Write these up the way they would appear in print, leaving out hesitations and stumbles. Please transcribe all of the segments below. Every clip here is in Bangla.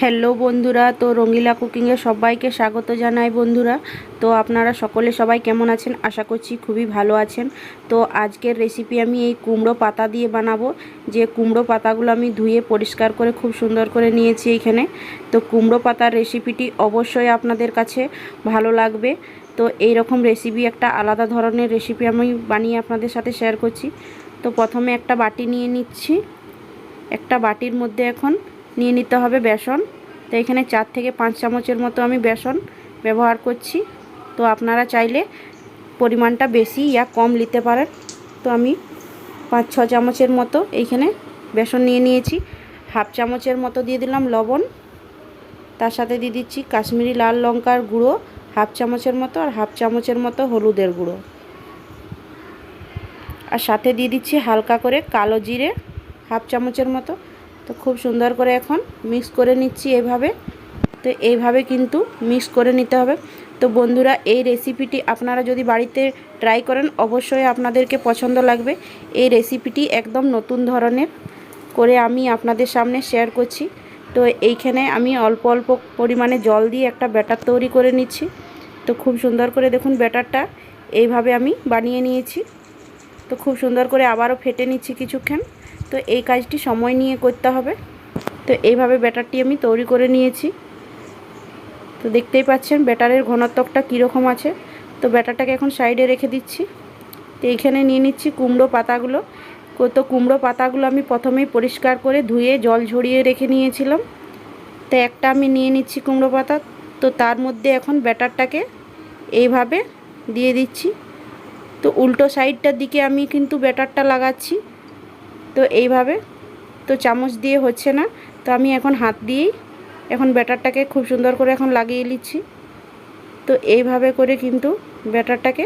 হ্যালো বন্ধুরা, তো রঙিলা কুকিংয়ে সবাইকে স্বাগত জানাই বন্ধুরা। তো আপনারা সকলে সবাই কেমন আছেন? আশা করছি খুবই ভালো আছেন। তো আজকের রেসিপি আমি এই কুমড়ো পাতা দিয়ে বানাবো। যে কুমড়ো পাতাগুলো আমি ধুয়ে পরিষ্কার করে খুব সুন্দর করে নিয়েছি এইখানে। তো কুমড়ো পাতার রেসিপিটি অবশ্যই আপনাদের কাছে ভালো লাগবে। তো এই রকম রেসিপি, একটা আলাদা ধরনের রেসিপি আমি বানিয়ে আপনাদের সাথে শেয়ার করছি। তো প্রথমে একটা বাটি নিয়ে নিচ্ছি। একটা বাটির মধ্যে এখন নিয়ে নিতে হবে বেসন। তো এখানে 4 থেকে 5 চামচের মতো আমি বেসন ব্যবহার করছি। তো আপনারা চাইলে পরিমাণটা বেশি ইয়া কম নিতে পারেন। তো আমি 5-6 চামচের মতো এইখানে বেসন নিয়ে নিয়েছি। হাফ চামচের মতো দিয়ে দিলাম লবণ। তার সাথে দিয়ে দিচ্ছি কাশ্মীরি লাল লঙ্কার গুঁড়ো হাফ চামচের মতো, আর হাফ চামচের মতো হলুদের গুঁড়ো, আর সাথে দিয়ে দিচ্ছি হালকা করে কালো জিরে হাফ চামচের মতো। তো খুব সুন্দর করে এখন মিক্স করে নিচ্ছি এইভাবে। তো এইভাবে কিন্তু মিক্স করে নিতে হবে। তো বন্ধুরা, এই রেসিপিটি আপনারা যদি বাড়িতে ট্রাই করেন অবশ্যই আপনাদেরকে পছন্দ লাগবে। এই রেসিপিটি একদম নতুন ধরনের করে আমি আপনাদের সামনে শেয়ার করছি। তো এইখানে আমি অল্প অল্প পরিমাণে জল দিয়ে একটা ব্যাটার তৈরি করে নিচ্ছি। তো খুব সুন্দর করে দেখুন ব্যাটারটা এইভাবে আমি বানিয়ে নিয়েছি। তো খুব সুন্দর করে আবারও ফেটে নিচ্ছি কিছুক্ষণ। তো এই কাজটি সময় নিয়ে করতে হবে। তো এইভাবে ব্যাটারটি আমি তৈরি করে নিয়েছি। তো দেখতেই পাচ্ছেন ব্যাটারের ঘনত্বটা কীরকম আছে। তো ব্যাটারটাকে এখন সাইডে রেখে দিচ্ছি। তো এইখানে নিয়ে নিচ্ছি কুমড়ো পাতাগুলো। তো কুমড়ো পাতাগুলো আমি প্রথমেই পরিষ্কার করে ধুয়ে জল ঝরিয়ে রেখে নিয়েছিলাম। তো একটা আমি নিয়ে নিচ্ছি কুমড়ো পাতা। তো তার মধ্যে এখন ব্যাটারটাকে এইভাবে দিয়ে দিচ্ছি। তো উল্টো সাইডটার দিকে আমি কিন্তু ব্যাটারটা লাগাচ্ছি। তো এইভাবে, তো চামচ দিয়ে হচ্ছে না, তো আমি এখন হাত দিয়েই এখন ব্যাটারটাকে খুব সুন্দর করে এখন লাগিয়ে নিচ্ছি। তো এইভাবে করে কিন্তু ব্যাটারটাকে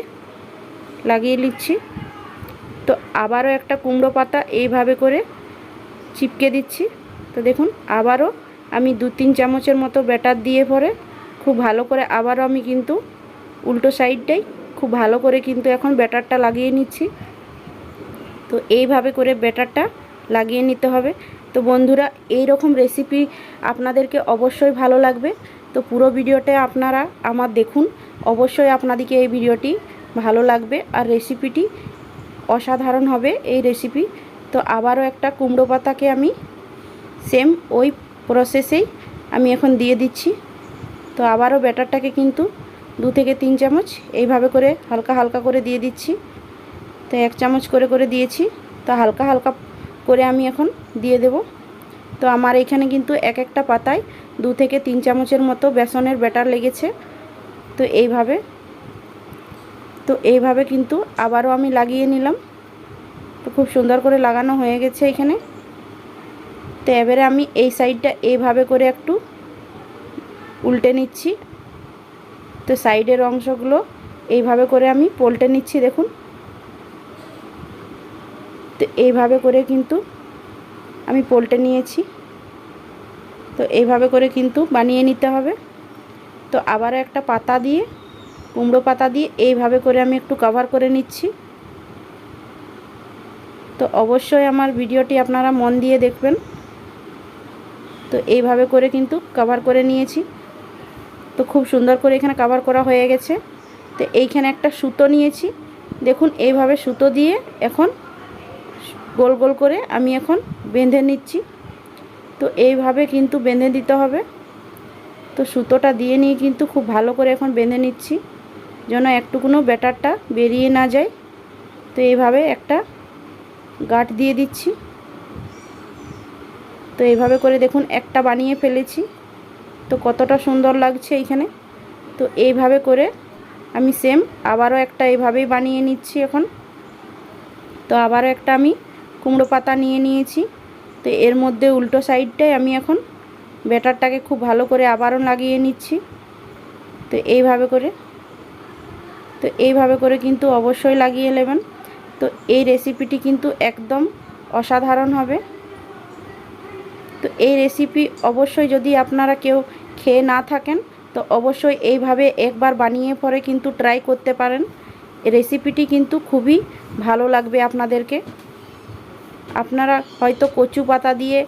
লাগিয়ে নিচ্ছি। তো আবারও একটা কুমড়ো পাতা এইভাবে করে চিপকে দিচ্ছি। তো দেখুন আবারও আমি 2-3 চামচের মতো ব্যাটার দিয়ে পরে খুব ভালো করে আবারও আমি কিন্তু উল্টো সাইডটাই খুব ভালো করে কিন্তু এখন ব্যাটারটা লাগিয়ে নিচ্ছি। তো এইভাবে করে ব্যাটারটা লাগিয়ে নিতে হবে। তো বন্ধুরা, এই রকম রেসিপি আপনাদেরকে অবশ্যই ভালো লাগবে। তো পুরো ভিডিওটা আপনারা আমার দেখুন, অবশ্যই আপনাদেরকে এই ভিডিওটি ভালো লাগবে আর রেসিপিটি অসাধারণ হবে এই রেসিপি। তো আবারও একটা কুমড়ো পাতাকে আমি সেম ওই প্রসেসেই আমি এখন দিয়ে দিচ্ছি। তো আবারও ব্যাটারটাকে কিন্তু 2 থেকে 3 চামচ এইভাবে করে হালকা হালকা করে দিয়ে দিচ্ছি। তো 1 চামচ করে করে দিয়েছি। তো হালকা হালকা করে আমি এখন দিয়ে দেব। তো আমার এখানে কিন্তু এক একটা পাতায় 2 থেকে 3 চামচের মতো বেসনের ব্যাটার লেগেছে। তো এইভাবে কিন্তু আবারও আমি লাগিয়ে নিলাম। তো খুব সুন্দর করে লাগানো হয়ে গেছে এখানে। তো এবারে আমি এই সাইডটা এইভাবে করে একটু উল্টে নিচ্ছি। তো সাইডের অংশগুলো এইভাবে করে আমি পল্টে নিচ্ছি দেখুন। তো এইভাবে করে কিন্তু আমি পল্টে নিয়েছি। তো এইভাবে করে কিন্তু বানিয়ে নিতে হবে। তো আবার একটা পাতা দিয়ে, কুমড়ো পাতা দিয়ে এইভাবে করে আমি একটু কভার করে নিচ্ছি। তো অবশ্যই আমার ভিডিওটি আপনারা মন দিয়ে দেখবেন। তো এইভাবে করে কিন্তু কভার করে নিয়েছি। তো খুব সুন্দর করে এখানে কভার করা হয়ে গেছে। তো এইখানে একটা সুতো নিয়েছি দেখুন, এইভাবে সুতো দিয়ে এখন গোল গোল করে আমি এখন বেঁধে নিচ্ছি। তো এইভাবে কিন্তু বেঁধে দিতে হবে। তো সুতোটা দিয়ে নিয়ে কিন্তু খুব ভালো করে এখন বেঁধে নিচ্ছি, যেন একটুকুনো ব্যাটারটা বেরিয়ে না যায়। তো এইভাবে একটা গাঁট দিয়ে দিচ্ছি। তো এইভাবে করে দেখুন একটা বানিয়ে ফেলেছি। তো কতটা সুন্দর লাগছে এইখানে। তো এইভাবে করে আমি সেম আবারও একটা এইভাবেই বানিয়ে নিচ্ছি এখন। তো আবারও একটা আমি কুমড়ো পাতা নিয়ে নিয়েছি। তো এর মধ্যে উল্টো সাইডটায় আমি এখন ব্যাটারটাকে খুব ভালো করে আবারও লাগিয়ে নিচ্ছি। তো এইভাবে করে কিন্তু অবশ্যই লাগিয়ে নেবেন। তো এই রেসিপিটি কিন্তু একদম অসাধারণ হবে। তো এই রেসিপি অবশ্যই যদি আপনারা কেউ খেয়ে না থাকেন তো অবশ্যই এইভাবে একবার বানিয়ে পরে কিন্তু ট্রাই করতে পারেন। রেসিপিটি কিন্তু খুবই ভালো লাগবে আপনাদেরকে। আপনারা হয়তো কচু পাতা দিয়ে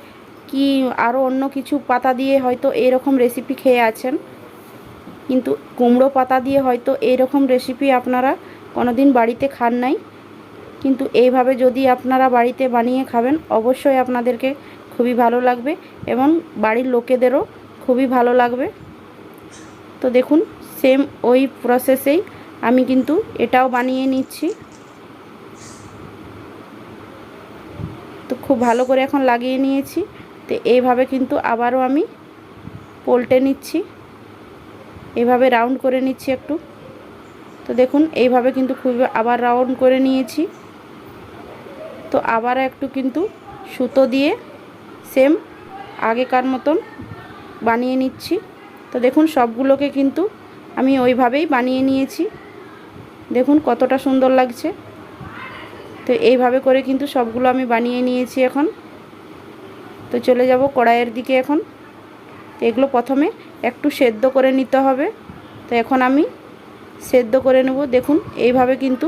কি আরও অন্য কিছু পাতা দিয়ে হয়তো এরকম রেসিপি খেয়ে আছেন, কিন্তু কুমড়ো পাতা দিয়ে হয়তো এরকম রেসিপি আপনারা কোনোদিন বাড়িতে খান নাই। কিন্তু এইভাবে যদি আপনারা বাড়িতে বানিয়ে খাবেন, অবশ্যই আপনাদেরকে খুবই ভালো লাগবে এবং বাড়ির লোকেদেরও খুবই ভালো লাগবে। তো দেখুন, সেম ওই প্রসেসেই আমি কিন্তু এটাও বানিয়ে নিচ্ছি। তো খুব ভালো করে এখন লাগিয়ে নিয়েছি। তো এইভাবে কিন্তু আবারও আমি পল্টে নিচ্ছি, এইভাবে রাউন্ড করে নিচ্ছি একটু। তো দেখুন, এইভাবে কিন্তু খুব আবার রাউন্ড করে নিয়েছি। তো আবার একটু কিন্তু সুতো দিয়ে সেম আগেকার মতন বানিয়ে নিচ্ছি। তো দেখুন, সবগুলোকে কিন্তু আমি ওইভাবেই বানিয়ে নিয়েছি। দেখুন কতটা সুন্দর লাগছে। তো এইভাবে করে কিন্তু সবগুলো আমি বানিয়ে নিয়েছি। এখন তো চলে যাব কড়াইয়ের দিকে। এখন এগুলো প্রথমে একটু সেদ্ধ করে নিতে হবে। তো এখন আমি সেদ্ধ করে নেব। দেখুন, এইভাবে কিন্তু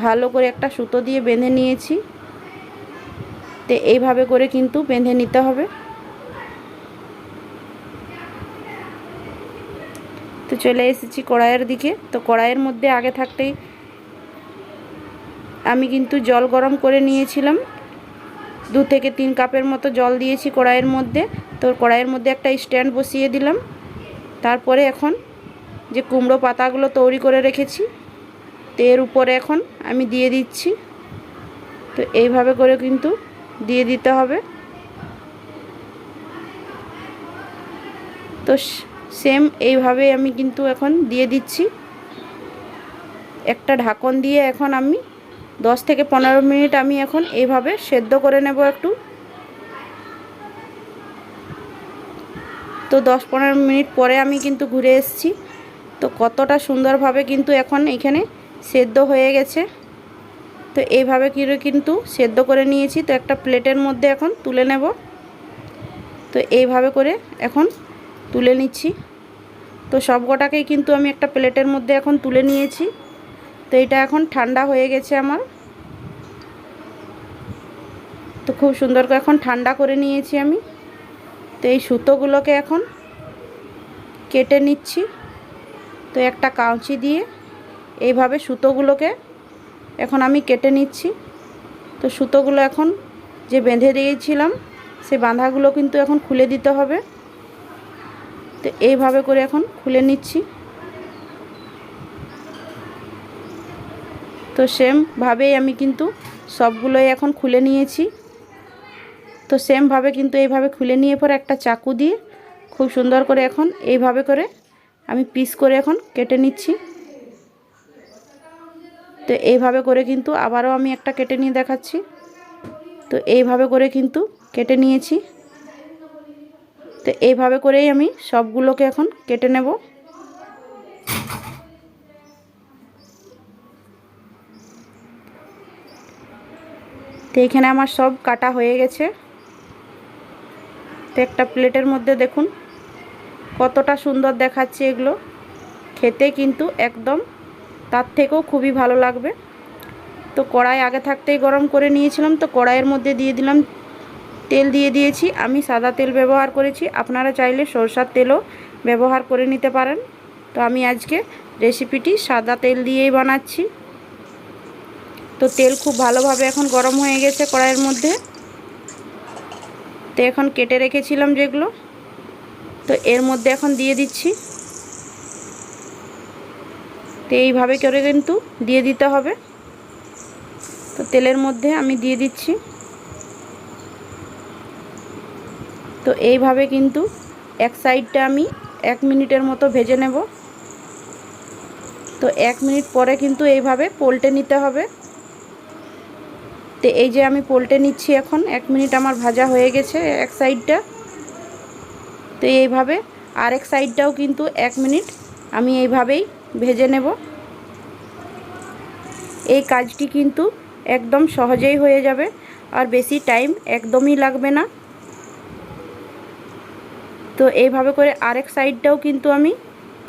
ভালো করে একটা সুতো দিয়ে বেঁধে নিয়েছি। তো এইভাবে করে কিন্তু বেঁধে নিতে হবে। তো চলে এসেছি কড়াইয়ের দিকে। তো কড়াইয়ের মধ্যে আগে থাকতেই আমি কিন্তু জল গরম করে নিয়েছিলাম। 2 থেকে 3 কাপের মতো জল দিয়েছি কড়াইয়ের মধ্যে। তো কড়াইয়ের মধ্যে একটা স্ট্যান্ড বসিয়ে দিলাম। তারপরে এখন যে কুমড়ো পাতাগুলো তৈরি করে রেখেছি, তো এর উপরে এখন আমি দিয়ে দিচ্ছি। তো এইভাবে করে কিন্তু দিয়ে দিতে হবে। তো সেম এইভাবে আমি কিন্তু এখন দিয়ে দিচ্ছি। একটা ঢাকন দিয়ে এখন আমি 10 থেকে 15 মিনিট আমি এখন এইভাবে সেদ্ধ করে নেব একটু। তো 10-15 মিনিট পরে আমি কিন্তু ঘুরে এসেছি। তো কতটা সুন্দরভাবে কিন্তু এখন এখানে সেদ্ধ হয়ে গেছে। তো এইভাবে কিন্তু সেদ্ধ করে নিয়েছি। তো একটা প্লেটের মধ্যে এখন তুলে নেব। তো এইভাবে করে এখন তুলে নিচ্ছি। তো সব কটাকেই কিন্তু আমি একটা প্লেটের মধ্যে এখন তুলে নিয়েছি। তো এটা এখন ঠান্ডা হয়ে গেছে আমার। তো খুব সুন্দর করে এখন ঠান্ডা করে নিয়েছি আমি। তো এই সুতোগুলোকে এখন কেটে নিচ্ছি। তো একটা কাঁচি দিয়ে এইভাবে সুতোগুলোকে এখন আমি কেটে নিচ্ছি। তো সুতোগুলো এখন যে বেঁধে দিয়েছিলাম, সেই বাঁধাগুলো কিন্তু এখন খুলে দিতে হবে। তো এইভাবে করে এখন খুলে নিচ্ছি। তো সেমভাবেই আমি কিন্তু সবগুলোই এখন খুলে নিয়েছি। তো সেমভাবে কিন্তু এইভাবে খুলে নিয়ে পরে একটা চাকু দিয়ে খুব সুন্দর করে এখন এইভাবে করে আমি পিস করে এখন কেটে নিচ্ছি। তো এইভাবে করে কিন্তু আবারও আমি একটা কেটে নিয়ে দেখাচ্ছি। তো এইভাবে করে কিন্তু কেটে নিয়েছি। তো এইভাবে করেই আমি সবগুলোকে এখন কেটে নেব। তো এখানে আমার সব কাটা হয়ে গেছে। তো একটা প্লেটের মধ্যে দেখুন কতটা সুন্দর দেখাচ্ছে। এগুলো খেতে কিন্তু একদম তার থেকেও খুবই ভালো লাগবে। তো কড়াই আগে থাকতেই গরম করে নিয়েছিলাম। তো কড়াইয়ের মধ্যে দিয়ে দিলাম তেল, দিয়ে দিয়েছি আমি সাদা তেল ব্যবহার করেছি। আপনারা চাইলে সরষের তেলও ব্যবহার করে নিতে পারেন। তো আমি আজকে রেসিপিটি সাদা তেল দিয়েই বানাচ্ছি। তো তেল খুব ভালোভাবে এখন গরম হয়ে গেছে কড়াইয়ের মধ্যে। তো এখন কেটে রেখেছিলাম যেগুলো, তো এর মধ্যে এখন দিয়ে দিচ্ছি। তো এইভাবে করে কিন্তু দিয়ে দিতে হবে। তো তেলের মধ্যে আমি দিয়ে দিচ্ছি। তো এইভাবে কিন্তু এক সাইডটা আমি 1 মিনিটের মতো ভেজে নেব। তো 1 মিনিট পরে কিন্তু এইভাবে পল্টে নিতে হবে। তো এই যে আমি পল্টে নিচ্ছি এখন। 1 মিনিট আমার ভাজা হয়ে গেছে এক সাইডটা। তো এইভাবে আরেক সাইডটাও কিন্তু 1 মিনিট আমি এইভাবেই ভেজে নেব। এই কাজটি কিন্তু একদম সহজেই হয়ে যাবে, আর বেশি টাইম একদমই লাগবে না। তো এইভাবে করে আরেক সাইডটাও কিন্তু আমি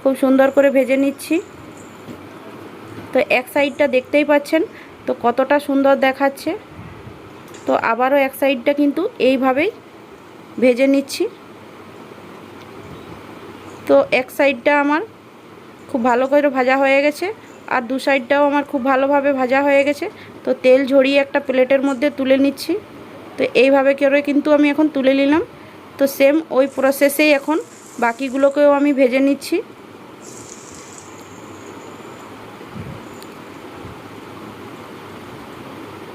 খুব সুন্দর করে ভেজে নিচ্ছি। তো এক সাইডটা দেখতেই পাচ্ছেন তো কতটা সুন্দর দেখাচ্ছে। তো আবারও এক সাইডটা কিন্তু এইভাবেই ভেজে নিচ্ছি। তো এক সাইডটা আমার খুব ভালো করে ভাজা হয়ে গেছে, আর দু সাইডটাও আমার খুব ভালোভাবে ভাজা হয়ে গেছে। তো তেল ঝরিয়ে একটা প্লেটের মধ্যে তুলে নিচ্ছি। তো এইভাবে করে কিন্তু আমি এখন তুলে নিলাম। তো সেম ওই প্রসেসেই এখন বাকিগুলোকেও আমি ভেজে নিচ্ছি।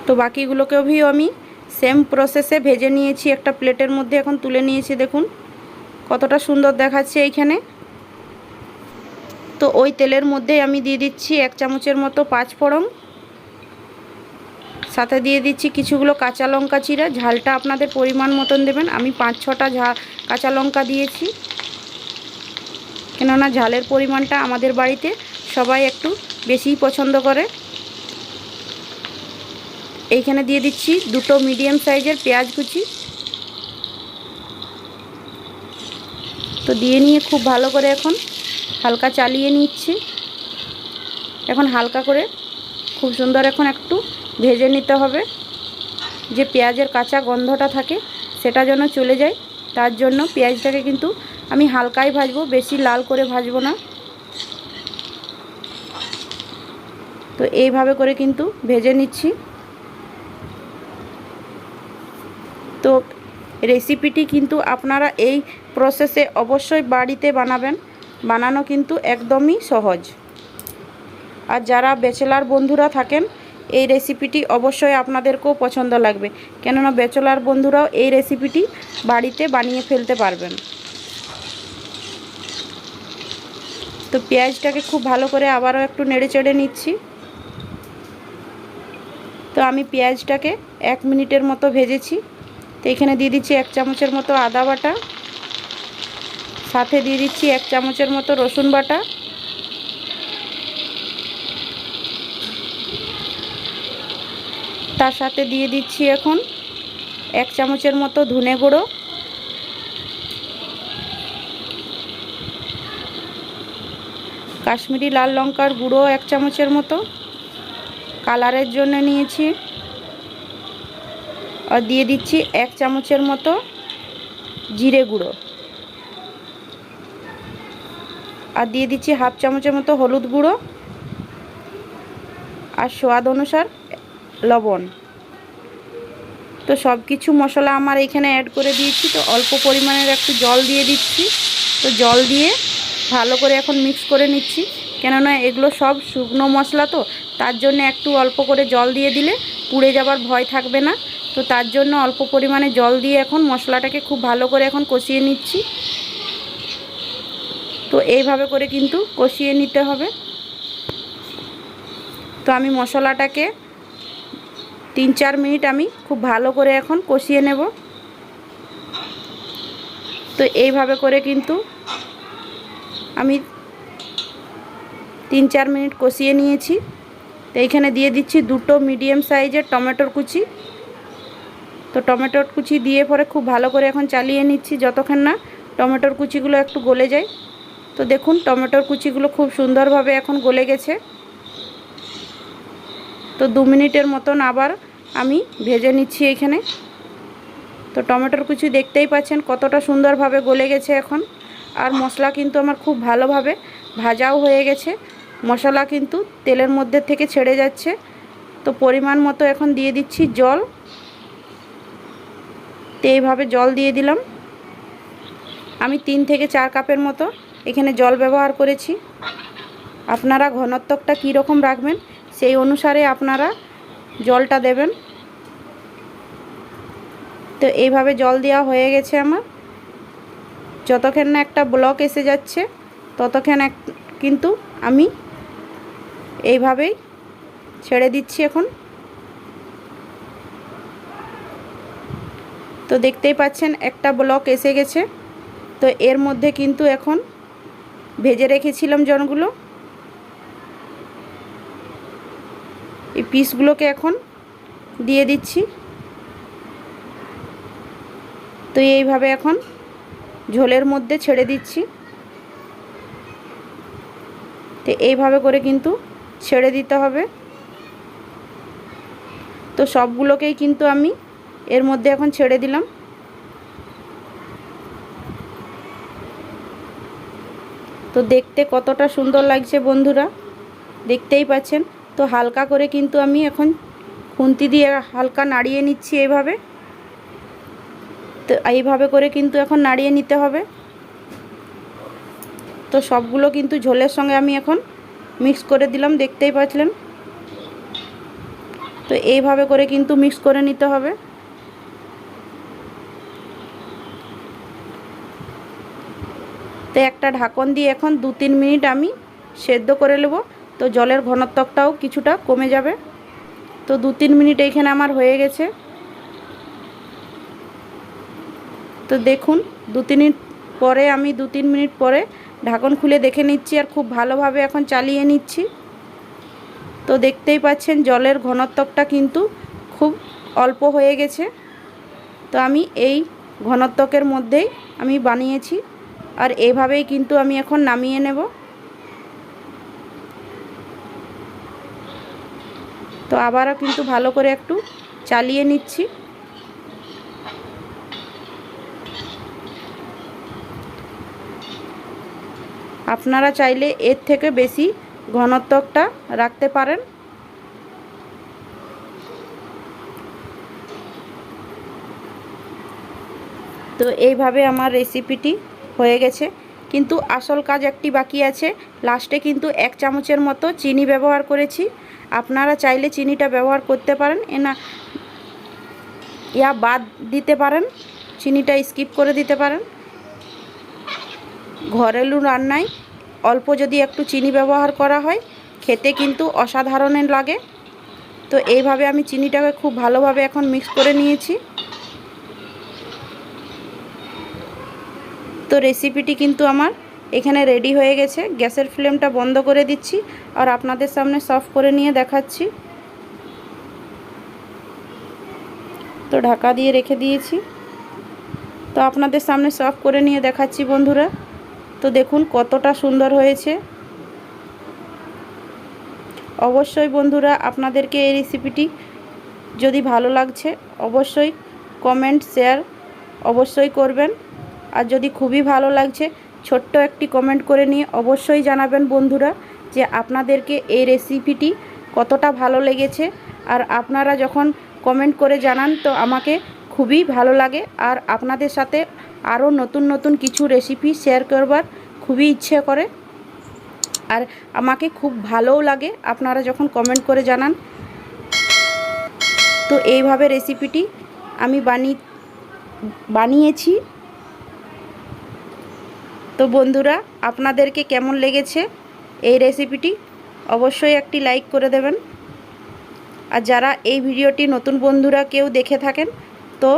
তো বাকিগুলোকেও আমি সেম প্রসেসে ভেজে নিয়েছি, একটা প্লেটের মধ্যে এখন তুলে নিয়েছি। দেখুন কতটা সুন্দর দেখাচ্ছে এইখানে। তো ওই তেলের মধ্যে আমি দিয়ে দিচ্ছি 1 চামচের মতো 5 ফোড়ন, সাথে দিয়ে দিচ্ছি কিছুগুলো কাঁচা লঙ্কা চিরা। ঝালটা আপনাদের পরিমাণ মতন দেবেন। আমি 5-6টা কাঁচা লঙ্কা দিয়েছি, কেননা ঝালের পরিমাণটা আমাদের বাড়িতে সবাই একটু বেশিই পছন্দ করে। এইখানে দিয়ে দিচ্ছি 2টো মিডিয়াম সাইজের পেঁয়াজ কুচি। তো দিয়ে নিয়ে খুব ভালো করে এখন হালকা চালিয়ে নিচ্ছি। এখন হালকা করে খুব সুন্দর এখন একটু ভেজে নিতে হবে, যে পেঁয়াজের কাঁচা গন্ধটা থাকে সেটা যেন চলে যায়। তার জন্য পেঁয়াজটাকে কিন্তু আমি হালকাই ভাজবো, বেশি লাল করে ভাজবো না। তো এইভাবে করে কিন্তু ভেজে নিচ্ছি। তো রেসিপিটি কিন্তু আপনারা এই প্রসেসে অবশ্যই বাড়িতে বানাবেন। বানানো কিন্তু একদমই সহজ। আর যারা ব্যাচেলার বন্ধুরা থাকেন, এই রেসিপিটি অবশ্যই আপনাদেরকেও পছন্দ লাগবে, কেননা ব্যাচেলার বন্ধুরাও এই রেসিপিটি বাড়িতে বানিয়ে ফেলতে পারবেন। তো পেঁয়াজটাকে খুব ভালো করে আবারও একটু নেড়ে চেড়ে নিচ্ছি। তো আমি পেঁয়াজটাকে 1 মিনিটের মতো ভেজেছি। তো এখানে দিয়ে দিচ্ছি 1 চামচের মতো আদা বাটা, সাথে দিয়ে দিচ্ছি 1 চামচের মতো রসুন বাটা, তার সাথে দিয়ে দিচ্ছি এখন 1 চামচের মতো ধনে গুঁড়ো, কাশ্মীরি লাল লঙ্কার গুঁড়ো 1 চামচের মতো কালারের জন্য নিয়েছি, আর দিয়ে দিচ্ছি 1 চামচের মতো জিরে গুঁড়ো, আর দিয়ে দিচ্ছি হাফ চামচের মতো হলুদ গুঁড়ো, আর স্বাদ অনুসার লবণ। তো সব কিছু মশলা আমার এখানে অ্যাড করে দিয়েছি। তো অল্প পরিমাণের একটু জল দিয়ে দিচ্ছি। তো জল দিয়ে ভালো করে এখন মিক্স করে নিচ্ছি, কেননা এগুলো সব শুকনো মশলা, তো তার জন্য একটু অল্প করে জল দিয়ে দিলে পুড়ে যাবার ভয় থাকবে না। তো তার জন্য অল্প পরিমাণে জল দিয়ে এখন মশলাটাকে খুব ভালো করে এখন কষিয়ে নিচ্ছি। তো এইভাবে করে কিন্তু কষিয়ে নিতে হবে। তো আমি মশলাটাকে 3-4 মিনিট আমি খুব ভালো করে এখন কষিয়ে নেব। তো এইভাবে করে কিন্তু আমি 3-4 মিনিট কষিয়ে নিয়েছি। তো এইখানে দিয়ে দিচ্ছি 2টো মিডিয়াম সাইজের টমেটোর কুচি। তো টমেটোর কুচি দিয়ে পরে খুব ভালো করে এখন চালিয়ে নিচ্ছি যতক্ষণ না টমেটোর কুচিগুলো একটু গলে যায়। তো দেখুন টমেটোর কুচিগুলো খুব সুন্দরভাবে এখন গলে গেছে। তো 2 মিনিটের মতন আবার আমি ভেজে নিচ্ছি এইখানে। তো টমেটোর কুচি দেখতেই পাচ্ছেন কতটা সুন্দরভাবে গলে গেছে এখন। আর মশলা কিন্তু আমার খুব ভালোভাবে ভাজাও হয়ে গেছে, মশলা কিন্তু তেলের মধ্যে থেকে ছেড়ে যাচ্ছে। তো পরিমাণ মতো এখন দিয়ে দিচ্ছি জল। তো এইভাবে জল দিয়ে দিলাম। আমি 3 থেকে 4 কাপের মতো এখানে জল ব্যবহার করেছি। আপনারা ঘনত্বটা কী রকম রাখবেন সেই অনুসারে আপনারা জলটা দেবেন। তো এইভাবে জল দেওয়া হয়ে গেছে আমার। যতক্ষণ না একটা ব্লক এসে যাচ্ছে ততক্ষণ কিন্তু আমি এইভাবেই ছেড়ে দিচ্ছি এখন। তো দেখতেই পাচ্ছেন একটা ব্লক এসে গেছে। তো এর মধ্যে কিন্তু এখন ভেজে রেখেছিলাম জনগুলো, এই পিসগুলোকে এখন দিয়ে দিচ্ছি। তো এইভাবে এখন ঝোলের মধ্যে ছেড়ে দিচ্ছি। তো এইভাবে করে কিন্তু ছেড়ে দিতে হবে। তো সবগুলোকেই কিন্তু আমি এর মধ্যে এখন ছেড়ে দিলাম। তো দেখতে কতটা সুন্দর লাগছে বন্ধুরা, দেখতেই পাচ্ছেন। তো হালকা করে কিন্তু আমি এখন খুন্তি দিয়ে হালকা নাড়িয়ে নিচ্ছি এইভাবে। তো এইভাবে করে কিন্তু এখন নাড়িয়ে নিতে হবে। তো সবগুলো কিন্তু ঝোলের সঙ্গে আমি এখন মিক্স করে দিলাম, দেখতেই পাচ্ছেন। তো এইভাবে করে কিন্তু মিক্স করে নিতে হবে। তো একটা ঢাকন দিয়ে এখন 2-3 মিনিট আমি সেদ্ধ করে নেব। তো জলের ঘনত্বটাও কিছুটা কমে যাবে। তো 2-3 মিনিট এইখানে আমার হয়ে গেছে। তো দেখুন 2-3 মিনিট পরে আমি 2-3 মিনিট পরে ঢাকন খুলে দেখে নিচ্ছি আর খুব ভালোভাবে এখন চালিয়ে নিচ্ছি। তো দেখতেই পাচ্ছেন জলের ঘনত্বটা কিন্তু খুব অল্প হয়ে গেছে। তো আমি এই ঘনত্বকের মধ্যেই আমি বানিয়েছি আর এইভাবেই কিন্তু আমি এখন নামিয়ে নেব। তো আবারও কিন্তু ভালো করে একটু চালিয়ে নিচ্ছি। আপনারা চাইলে এর থেকে বেশি ঘনত্বটা রাখতে পারেন। তো এইভাবে আমার রেসিপিটি হয়ে গেছে, কিন্তু আসল কাজ একটি বাকি আছে। লাস্টে কিন্তু 1 চামচের মতো চিনি ব্যবহার করেছি। আপনারা চাইলে চিনিটা ব্যবহার করতে পারেন, ইয়া বাদ দিতে পারেন, চিনিটা স্কিপ করে দিতে পারেন। ঘরেলু রান্নায় অল্প যদি একটু চিনি ব্যবহার করা হয় খেতে কিন্তু অসাধারণ লাগে। তো এইভাবে আমি চিনিটাকে খুব ভালোভাবে এখন মিক্স করে নিয়েছি। তো রেসিপিটি কিন্তু আমার এখানে রেডি হয়ে গেছে। গ্যাসের ফ্লেমটা বন্ধ করে দিচ্ছি আর আপনাদের সামনে সার্ভ করে নিয়ে দেখাচ্ছি। তো ঢাকা দিয়ে রেখে দিয়েছি। তো আপনাদের সামনে সার্ভ করে নিয়ে দেখাচ্ছি বন্ধুরা। তো দেখুন কতটা সুন্দর হয়েছে। অবশ্যই বন্ধুরা আপনাদেরকে এই রেসিপিটি যদি ভালো লাগছে অবশ্যই কমেন্ট শেয়ার অবশ্যই করবেন। আর যদি খুবই ভালো লাগছে ছোট্ট একটি কমেন্ট করে নিয়ে অবশ্যই জানাবেন বন্ধুরা যে আপনাদেরকে এই রেসিপিটি কতটা ভালো লেগেছে। আর আপনারা যখন কমেন্ট করে জানান তো আমাকে খুবই ভালো লাগে আর আপনাদের সাথে আরও নতুন নতুন কিছু রেসিপি শেয়ার করবার খুবই ইচ্ছে করে। আর আমাকে খুব ভালোও লাগে আপনারা যখন কমেন্ট করে জানান। তো এইভাবে রেসিপিটি আমি বানিয়েছি। তো বন্ধুরা আপনাদেরকে কেমন লেগেছে এই রেসিপিটি অবশ্যই একটি লাইক করে দেবেন। আর যারা এই ভিডিওটি নতুন বন্ধুরা কেউ দেখে থাকেন তো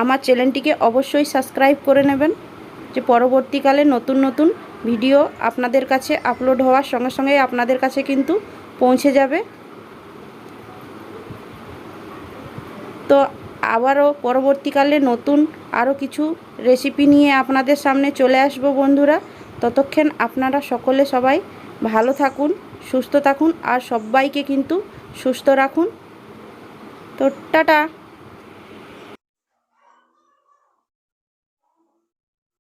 আমার চ্যানেলটিকে অবশ্যই সাবস্ক্রাইব করে নেবেন, যে পরবর্তীকালে নতুন নতুন ভিডিও আপনাদের কাছে আপলোড হওয়ার সঙ্গে সঙ্গে আপনাদের কাছে কিন্তু পৌঁছে যাবে। তো আবারও পরবর্তীকালে নতুন আরও কিছু রেসিপি নিয়ে আপনাদের সামনে চলে আসব বন্ধুরা। ততক্ষণ আপনারা সকলে সবাই ভালো থাকুন, সুস্থ থাকুন আর সবাইকে কিন্তু সুস্থ রাখুন। তো টাটা।